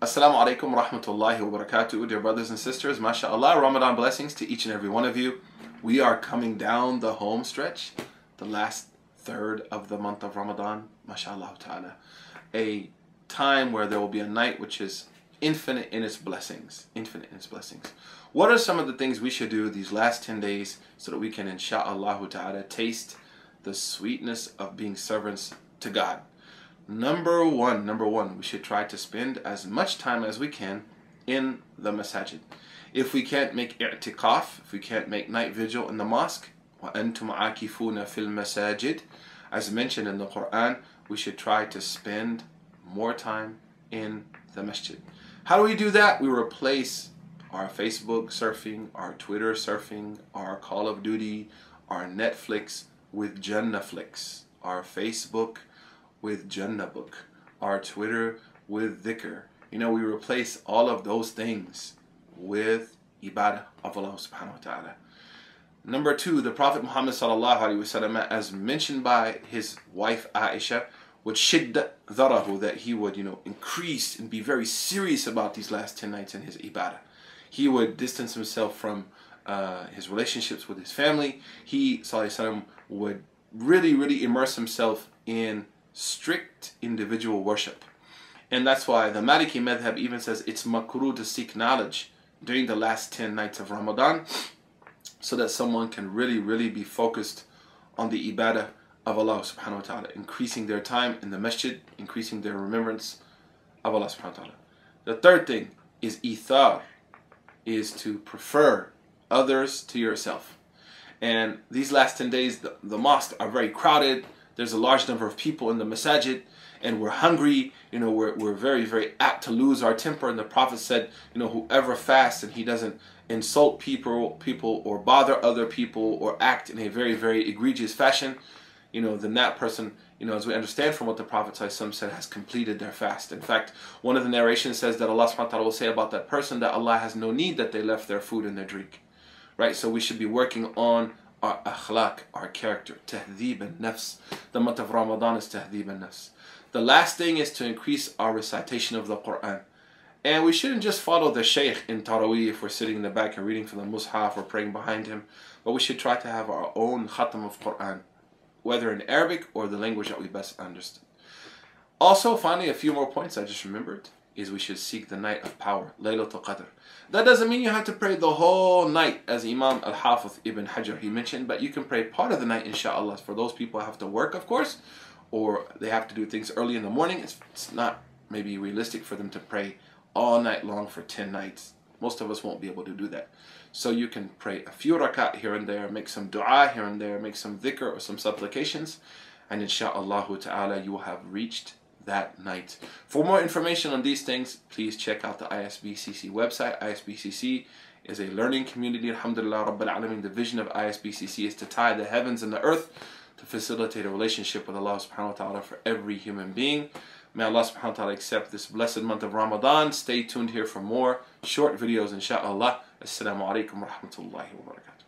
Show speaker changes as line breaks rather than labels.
Assalamu alaikum wa rahmatullahi wa barakatuh, dear brothers and sisters. MashaAllah, Ramadan blessings to each and every one of you. We are coming down the home stretch, the last third of the month of Ramadan, MashaAllah ta'ala. A time where there will be a night which is infinite in its blessings. Infinite in its blessings. What are some of the things we should do these last 10 days so that we can, insha'Allah ta'ala, taste the sweetness of being servants to God? Number one, we should try to spend as much time as we can in the masajid. If we can't make i'tikaf, if we can't make night vigil in the mosque, وَأَنْتُمْ عَاكِفُونَ فِي الْمَسَاجِدِ, as mentioned in the Quran, we should try to spend more time in the masjid. How do we do that? We replace our Facebook surfing, our Twitter surfing, our Call of Duty, our Netflix with Jannah flicks, our Facebook with Jannah book, our Twitter with dhikr. We replace all of those things with ibadah of Allah subhanahu wa ta'ala. Number two, the Prophet Muhammad sallallahu alaihi wasallam, as mentioned by his wife Aisha, would shidda dharahu, that he would increase and be very serious about these last 10 nights in his ibadah. He would distance himself from his relationships with his family. He sallallahu alaihi wasallam would really immerse himself in strict individual worship. And that's why the Maliki madhab even says it's makruh to seek knowledge during the last 10 nights of Ramadan, so that someone can really be focused on the ibadah of Allah subhanahu wa ta'ala, increasing their time in the masjid, increasing their remembrance of Allah subhanahu wa ta'ala. The third thing is ithar, is to prefer others to yourself. And these last 10 days, the mosques are very crowded. There's a large number of people in the masajid, and we're hungry. We're very apt to lose our temper. And the Prophet said, whoever fasts and he doesn't insult people or bother other people or act in a very egregious fashion, then that person, as we understand from what the Prophet said, has completed their fast. In fact, one of the narrations says that Allah subhanahu wa ta'ala will say about that person that Allah has no need that they left their food and their drink. Right? So we should be working on our akhlaq, our character, tahdhib al-nafs. The month of Ramadan is tahdhib al-nafs. The last thing is to increase our recitation of the Quran. And we shouldn't just follow the shaykh in Taraweeh if we're sitting in the back and reading from the Mus'haf or praying behind him, but we should try to have our own khatam of Quran, whether in Arabic or the language that we best understand. Also, finally, a few more points I just remembered is we should seek the night of power, Laylatul Qadr. That doesn't mean you have to pray the whole night, as Imam Al-Hafiz Ibn Hajar he mentioned, but you can pray part of the night, inshallah. For those people who have to work, of course, or they have to do things early in the morning, it's not maybe realistic for them to pray all night long for 10 nights. Most of us won't be able to do that. So you can pray a few rakat here and there, make some dua here and there, make some dhikr or some supplications, and insha'Allah ta'ala you will have reached that night. For more information on these things, please check out the ISBCC website. ISBCC is a learning community. Alhamdulillah Rabbil Alameen. The vision of ISBCC is to tie the heavens and the earth to facilitate a relationship with Allah subhanahu wa ta'ala for every human being. May Allah subhanahu wa ta'ala accept this blessed month of Ramadan. Stay tuned here for more short videos, insha'Allah. Assalamu alaikum wa rahmatullahi wa barakatuh.